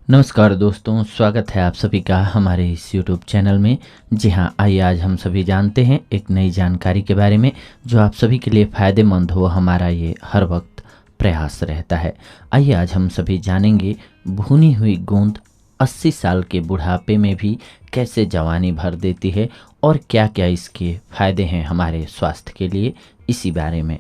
नमस्कार दोस्तों, स्वागत है आप सभी का हमारे इस YouTube चैनल में। जी हाँ, आइए आज हम सभी जानते हैं एक नई जानकारी के बारे में जो आप सभी के लिए फ़ायदेमंद हो। हमारा ये हर वक्त प्रयास रहता है। आइए आज हम सभी जानेंगे भुनी हुई गोंद 80 साल के बुढ़ापे में भी कैसे जवानी भर देती है और क्या क्या इसके फ़ायदे हैं हमारे स्वास्थ्य के लिए। इसी बारे में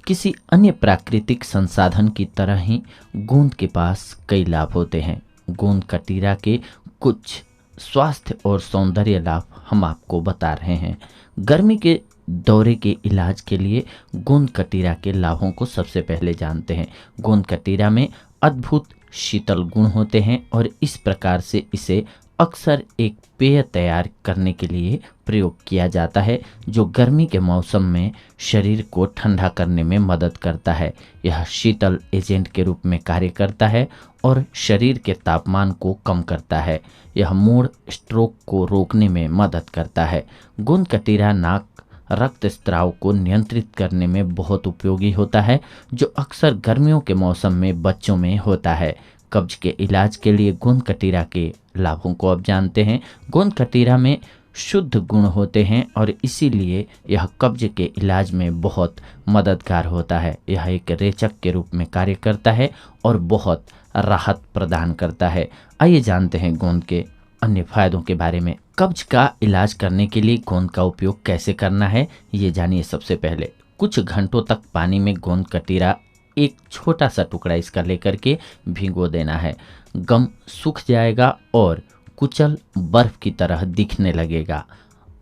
किसी अन्य प्राकृतिक संसाधन की तरह ही गोंद के पास कई लाभ होते हैं। गोंद कटीरा के कुछ स्वास्थ्य और सौंदर्य लाभ हम आपको बता रहे हैं। गर्मी के दौरे के इलाज के लिए गोंद कटीरा के लाभों को सबसे पहले जानते हैं। गोंद कटीरा में अद्भुत शीतल गुण होते हैं और इस प्रकार से इसे अक्सर एक पेय तैयार करने के लिए प्रयोग किया जाता है जो गर्मी के मौसम में शरीर को ठंडा करने में मदद करता है। यह शीतल एजेंट के रूप में कार्य करता है और शरीर के तापमान को कम करता है। यह मूड स्ट्रोक को रोकने में मदद करता है। गोंद कटीरा नाक रक्त स्राव को नियंत्रित करने में बहुत उपयोगी होता है जो अक्सर गर्मियों के मौसम में बच्चों में होता है। कब्ज के इलाज के लिए गोंद कटीरा के लाभों को अब जानते हैं। गोंद कटीरा में शुद्ध गुण होते हैं और इसीलिए यह कब्ज के इलाज में बहुत मददगार होता है। यह एक रेचक के रूप में कार्य करता है और बहुत राहत प्रदान करता है। आइए जानते हैं गोंद के अन्य फायदों के बारे में। कब्ज का इलाज करने के लिए गोंद का उपयोग कैसे करना है ये जानिए। सबसे पहले कुछ घंटों तक पानी में गोंद कटीरा एक छोटा सा टुकड़ा इसका लेकर के भिगो देना है। गम सूख जाएगा और कुचल बर्फ की तरह दिखने लगेगा।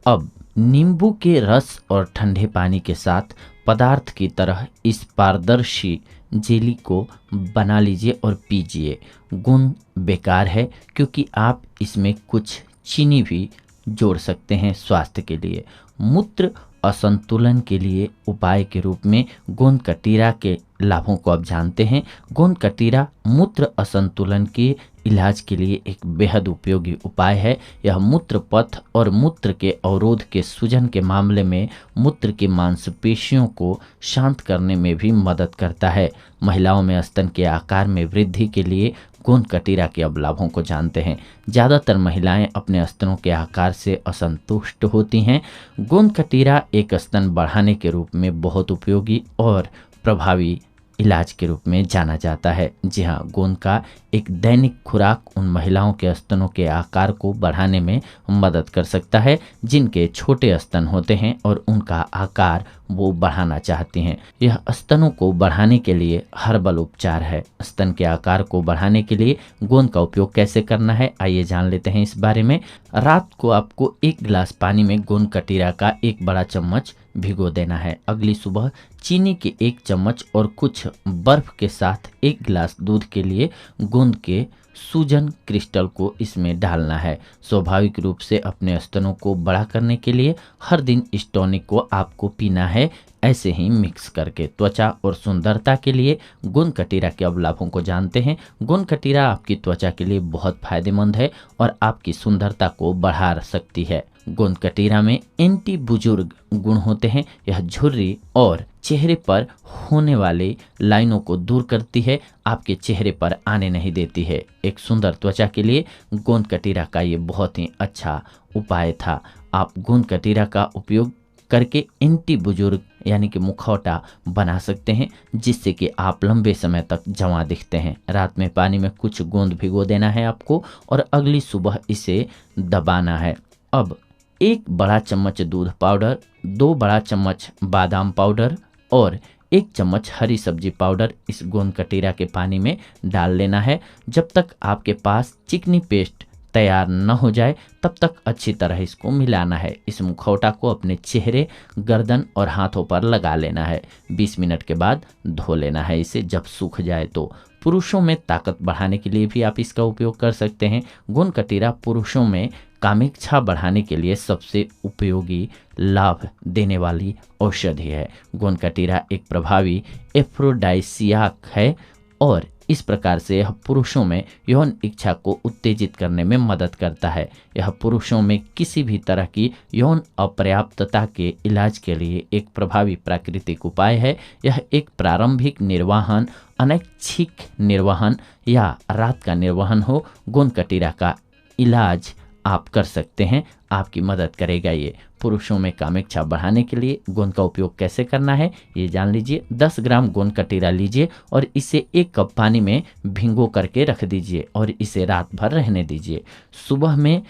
अब नींबू के रस और ठंडे पानी के साथ पदार्थ की तरह इस पारदर्शी जेली को बना लीजिए और पीजिए। गोंद बेकार है क्योंकि आप इसमें कुछ चीनी भी जोड़ सकते हैं स्वास्थ्य के लिए। मूत्र असंतुलन के लिए उपाय के रूप में गोंद कटीरा के लाभों को अब जानते हैं। गोंद कटीरा मूत्र असंतुलन के इलाज के लिए एक बेहद उपयोगी उपाय है। यह मूत्र पथ और मूत्र के अवरोध के सूजन के मामले में मूत्र की मांसपेशियों को शांत करने में भी मदद करता है। महिलाओं में स्तन के आकार में वृद्धि के लिए गोंद कटीरा के अब लाभों को जानते हैं। ज़्यादातर महिलाएं अपने स्तनों के आकार से असंतुष्ट होती हैं। गोंद कटीरा एक स्तन बढ़ाने के रूप में बहुत उपयोगी और प्रभावी इलाज के रूप में जाना जाता है। जी हाँ, गोंद का एक दैनिक खुराक उन महिलाओं के स्तनों के आकार को बढ़ाने में मदद कर सकता है जिनके छोटे स्तन होते हैं और उनका आकार वो बढ़ाना चाहती हैं। यह स्तनों को बढ़ाने के लिए हर्बल उपचार है। स्तन के आकार को बढ़ाने के लिए गोंद का उपयोग कैसे करना है आइए जान लेते हैं इस बारे में। रात को आपको 1 गिलास पानी में गोंद कटीरा का 1 बड़ा चम्मच भिगो देना है। अगली सुबह चीनी के 1 चम्मच और कुछ बर्फ के साथ 1 गिलास दूध के लिए गोंद के सूजन क्रिस्टल को इसमें डालना है। स्वाभाविक रूप से अपने स्तनों को बड़ा करने के लिए हर दिन इस टॉनिक को आपको पीना है, ऐसे ही मिक्स करके। त्वचा और सुंदरता के लिए गोंद कटीरा के अब लाभों को जानते हैं। गोंद कटीरा आपकी त्वचा के लिए बहुत फायदेमंद है और आपकी सुंदरता को बढ़ा सकती है। गोंद कटीरा में एंटी बुजुर्ग गुण होते हैं। यह झुर्री और चेहरे पर होने वाले लाइनों को दूर करती है, आपके चेहरे पर आने नहीं देती है। एक सुंदर त्वचा के लिए गोंद कटीरा का ये बहुत ही अच्छा उपाय था। आप गोंद कटीरा का उपयोग करके एंटी बुजुर्ग यानी कि मुखौटा बना सकते हैं जिससे कि आप लंबे समय तक जवां दिखते हैं। रात में पानी में कुछ गोंद भिगो देना है आपको और अगली सुबह इसे दबाना है। अब 1 बड़ा चम्मच दूध पाउडर, 2 बड़ा चम्मच बादाम पाउडर और 1 चम्मच हरी सब्जी पाउडर इस गोंद कटीरा के पानी में डाल लेना है। जब तक आपके पास चिकनी पेस्ट तैयार न हो जाए तब तक अच्छी तरह इसको मिलाना है। इस मुखौटा को अपने चेहरे, गर्दन और हाथों पर लगा लेना है। 20 मिनट के बाद धो लेना है इसे जब सूख जाए तो। पुरुषों में ताकत बढ़ाने के लिए भी आप इसका उपयोग कर सकते हैं। गोंद कटीरा पुरुषों में कामेच्छा बढ़ाने के लिए सबसे उपयोगी लाभ देने वाली औषधि है। गोंद कटीरा एक प्रभावी एफ्रोडाइसियाक है और इस प्रकार से यह पुरुषों में यौन इच्छा को उत्तेजित करने में मदद करता है। यह पुरुषों में किसी भी तरह की यौन अपर्याप्तता के इलाज के लिए एक प्रभावी प्राकृतिक उपाय है। यह एक प्रारंभिक निर्वाहन अनैच्छिक निर्वहन या रात का निर्वहन हो, गोंद कटीरा का इलाज आप कर सकते हैं। आपकी मदद करेगा ये। पुरुषों में कामेच्छा बढ़ाने के लिए गोंद का उपयोग कैसे करना है ये जान लीजिए। 10 ग्राम गोंद कटीरा लीजिए और इसे 1 कप पानी में भिंगो करके रख दीजिए और इसे रात भर रहने दीजिए। सुबह में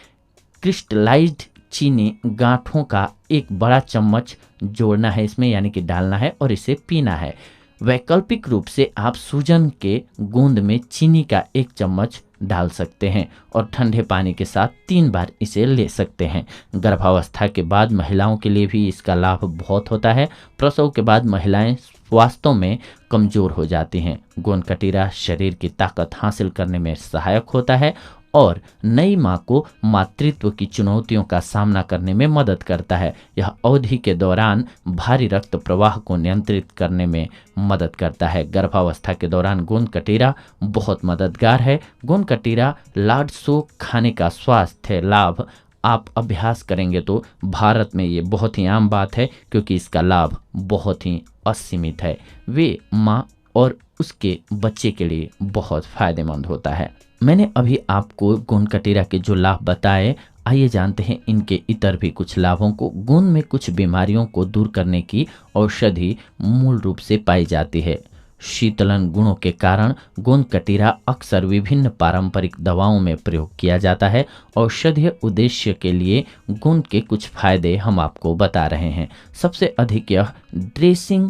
क्रिस्टलाइज्ड चीनी गांठों का 1 बड़ा चम्मच जोड़ना है इसमें, यानी कि डालना है और इसे पीना है। वैकल्पिक रूप से आप सूजन के गोंद में चीनी का 1 चम्मच डाल सकते हैं और ठंडे पानी के साथ 3 बार इसे ले सकते हैं। गर्भावस्था के बाद महिलाओं के लिए भी इसका लाभ बहुत होता है। प्रसव के बाद महिलाएं वास्तव में कमज़ोर हो जाती हैं। गोंद कटीरा शरीर की ताकत हासिल करने में सहायक होता है और नई मां को मातृत्व की चुनौतियों का सामना करने में मदद करता है। यह अवधि के दौरान भारी रक्त प्रवाह को नियंत्रित करने में मदद करता है। गर्भावस्था के दौरान गोंद कटीरा बहुत मददगार है। गोंद कटीरा लाडसो खाने का स्वास्थ्य लाभ आप अभ्यास करेंगे तो भारत में ये बहुत ही आम बात है, क्योंकि इसका लाभ बहुत ही असीमित है। वे माँ और उसके बच्चे के लिए बहुत फायदेमंद होता है। मैंने अभी आपको गोंद कटीरा के जो लाभ बताए, आइए जानते हैं इनके इतर भी कुछ लाभों को। गोंद में कुछ बीमारियों को दूर करने की औषधि मूल रूप से पाई जाती है। शीतलन गुणों के कारण गोंद कटीरा अक्सर विभिन्न पारंपरिक दवाओं में प्रयोग किया जाता है। औषधीय उद्देश्य के लिए गोंद के कुछ फायदे हम आपको बता रहे हैं। सबसे अधिक यह ड्रेसिंग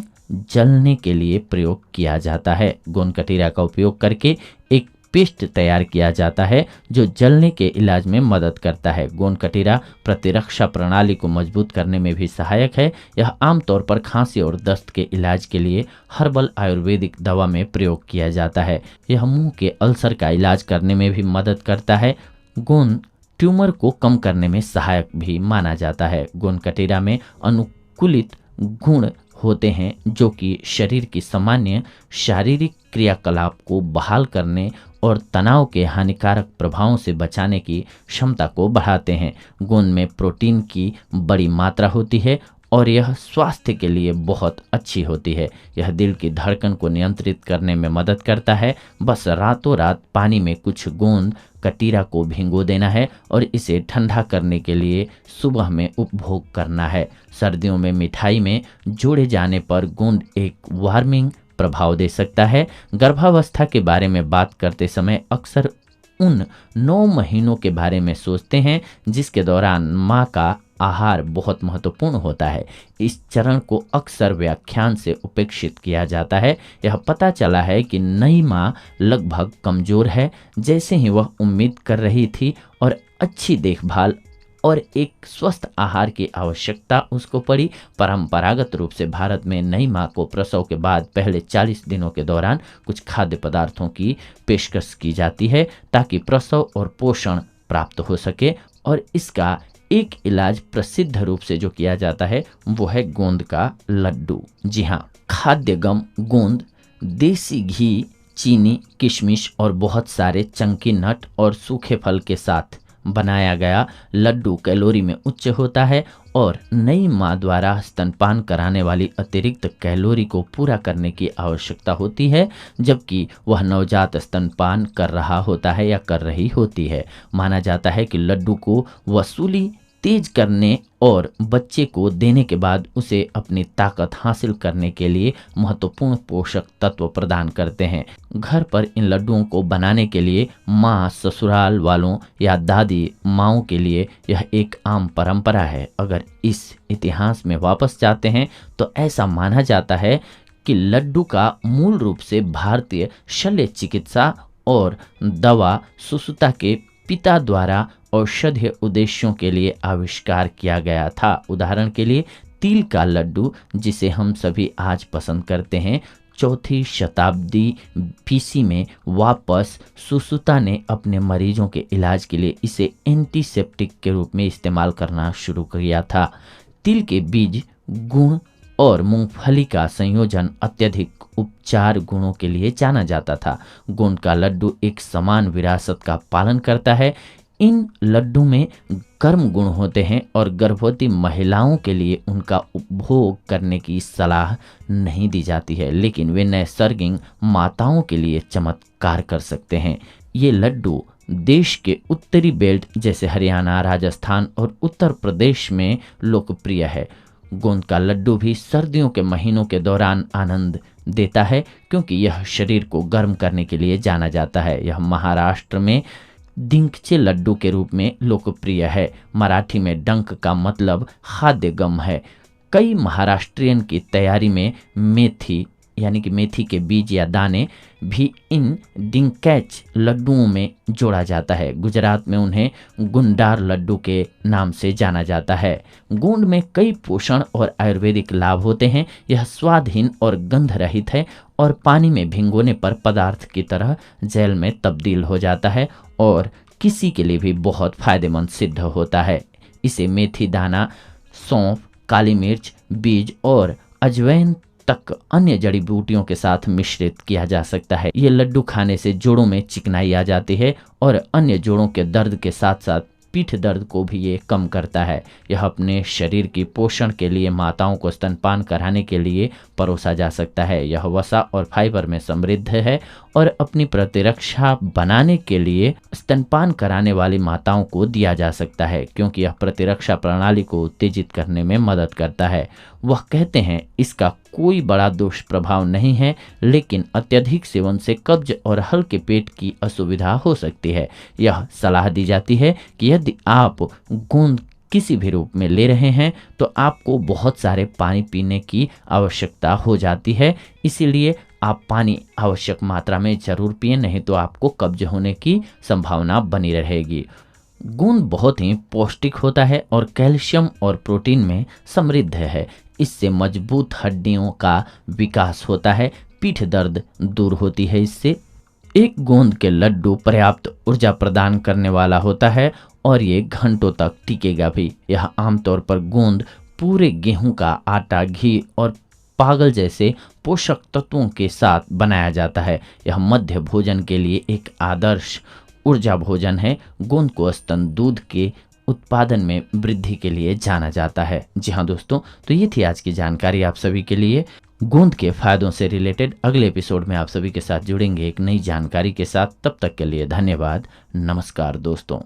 जलने के लिए प्रयोग किया जाता है। गोंद कटीरा का उपयोग करके एक पेस्ट तैयार किया जाता है जो जलने के इलाज में मदद करता है। गोंद कटीरा प्रतिरक्षा प्रणाली को मजबूत करने में भी सहायक है। यह आमतौर पर खांसी और दस्त के इलाज के लिए हर्बल आयुर्वेदिक दवा में प्रयोग किया जाता है। यह मुंह के अल्सर का इलाज करने में भी मदद करता है। गोंद ट्यूमर को कम करने में सहायक भी माना जाता है। गोंद कटीरा में अनुकूलित गुण होते हैं जो कि शरीर की सामान्य शारीरिक क्रियाकलाप को बहाल करने और तनाव के हानिकारक प्रभावों से बचाने की क्षमता को बढ़ाते हैं। गोंद में प्रोटीन की बड़ी मात्रा होती है और यह स्वास्थ्य के लिए बहुत अच्छी होती है। यह दिल की धड़कन को नियंत्रित करने में मदद करता है। बस रातों रात पानी में कुछ गोंद कटीरा को भिगो देना है और इसे ठंडा करने के लिए सुबह में उपभोग करना है। सर्दियों में मिठाई में जोड़े जाने पर गोंद एक वार्मिंग प्रभाव दे सकता है। गर्भावस्था के बारे में बात करते समय अक्सर उन 9 महीनों के बारे में सोचते हैं जिसके दौरान माँ का आहार बहुत महत्वपूर्ण होता है। इस चरण को अक्सर व्याख्यान से उपेक्षित किया जाता है। यह पता चला है कि नई माँ लगभग कमजोर है जैसे ही वह उम्मीद कर रही थी और अच्छी देखभाल और एक स्वस्थ आहार की आवश्यकता उसको पड़ी। परंपरागत रूप से भारत में नई माँ को प्रसव के बाद पहले 40 दिनों के दौरान कुछ खाद्य पदार्थों की पेशकश की जाती है ताकि प्रसव और पोषण प्राप्त हो सके। और इसका एक इलाज प्रसिद्ध रूप से जो किया जाता है वो है गोंद का लड्डू। जी हाँ, खाद्य गम गोंद, देसी घी, चीनी, किशमिश और बहुत सारे चंकी नट और सूखे फल के साथ बनाया गया लड्डू कैलोरी में उच्च होता है और नई माँ द्वारा स्तनपान कराने वाली अतिरिक्त कैलोरी को पूरा करने की आवश्यकता होती है जबकि वह नवजात स्तनपान कर रहा होता है या कर रही होती है। माना जाता है कि लड्डू को वसूली तेज करने और बच्चे को देने के बाद उसे अपनी ताकत हासिल करने के लिए महत्वपूर्ण पोषक तत्व प्रदान करते हैं। घर पर इन लड्डुओं को बनाने के लिए माँ, ससुराल वालों या दादी माँओं के लिए यह एक आम परंपरा है। अगर इस इतिहास में वापस जाते हैं तो ऐसा माना जाता है कि लड्डू का मूल रूप से भारतीय शल्य चिकित्सा और दवा सुश्रुता के पिता द्वारा औषधीय उद्देश्यों के लिए आविष्कार किया गया था। उदाहरण के लिए तिल का लड्डू जिसे हम सभी आज पसंद करते हैं, 4वीं शताब्दी BC में वापस सुश्रुता ने अपने मरीजों के इलाज के लिए इसे एंटीसेप्टिक के रूप में इस्तेमाल करना शुरू किया था। तिल के बीज, गुण और मूंगफली का संयोजन अत्यधिक उपचार गुणों के लिए जाना जाता था। गोंद का लड्डू एक समान विरासत का पालन करता है। इन लड्डू में गर्म गुण होते हैं और गर्भवती महिलाओं के लिए उनका उपभोग करने की सलाह नहीं दी जाती है, लेकिन वे नैसर्गिक माताओं के लिए चमत्कार कर सकते हैं। ये लड्डू देश के उत्तरी बेल्ट जैसे हरियाणा, राजस्थान और उत्तर प्रदेश में लोकप्रिय है। गोंद का लड्डू भी सर्दियों के महीनों के दौरान आनंद देता है, क्योंकि यह शरीर को गर्म करने के लिए जाना जाता है। यह महाराष्ट्र में डिंकचे लड्डू के रूप में लोकप्रिय है। मराठी में डंक का मतलब खाद्य गम है। कई महाराष्ट्रियन की तैयारी में मेथी यानी कि मेथी के बीज या दाने भी इन डिंकैच लड्डुओं में जोड़ा जाता है। गुजरात में उन्हें गुंडार लड्डू के नाम से जाना जाता है। गोंद में कई पोषण और आयुर्वेदिक लाभ होते हैं। यह स्वादहीन और गंध रहित है और पानी में भिगोने पर पदार्थ की तरह जेल में तब्दील हो जाता है और किसी के लिए भी बहुत फायदेमंद सिद्ध होता है। इसे मेथी दाना, सौंफ, काली मिर्च, बीज और अजवाइन तक अन्य जड़ी बूटियों के साथ मिश्रित किया जा सकता है। ये लड्डू खाने से जोड़ों में चिकनाई आ जाती है और अन्य जोड़ों के दर्द के साथ साथ पीठ दर्द को भी ये कम करता है। यह अपने शरीर की पोषण के लिए माताओं को स्तनपान कराने के लिए परोसा जा सकता है। यह वसा और फाइबर में समृद्ध है और अपनी प्रतिरक्षा बनाने के लिए स्तनपान कराने वाली माताओं को दिया जा सकता है, क्योंकि यह प्रतिरक्षा प्रणाली को उत्तेजित करने में मदद करता है। वह कहते हैं इसका कोई बड़ा दुष्प्रभाव नहीं है, लेकिन अत्यधिक सेवन से कब्ज और हल्के पेट की असुविधा हो सकती है। यह सलाह दी जाती है कि यदि आप गोंद किसी भी रूप में ले रहे हैं तो आपको बहुत सारे पानी पीने की आवश्यकता हो जाती है, इसीलिए आप पानी आवश्यक मात्रा में जरूर पिएं, नहीं तो आपको कब्ज होने की संभावना बनी रहेगी। गोंद बहुत ही पौष्टिक होता है और कैल्शियम और प्रोटीन में समृद्ध है। इससे मजबूत हड्डियों का विकास होता है, पीठ दर्द दूर होती है इससे। एक गोंद के लड्डू पर्याप्त ऊर्जा प्रदान करने वाला होता है और ये घंटों तक टिकेगा भी। यह आमतौर पर गोंद पूरे गेहूं का आटा, घी और पागल जैसे पोषक तत्वों के साथ बनाया जाता है। यह मध्य भोजन के लिए एक आदर्श ऊर्जा भोजन है। गोंद को स्तन दूध के उत्पादन में वृद्धि के लिए जाना जाता है। जी हाँ दोस्तों, तो ये थी आज की जानकारी आप सभी के लिए गोंद के फायदों से रिलेटेड। अगले एपिसोड में आप सभी के साथ जुड़ेंगे एक नई जानकारी के साथ। तब तक के लिए धन्यवाद। नमस्कार दोस्तों।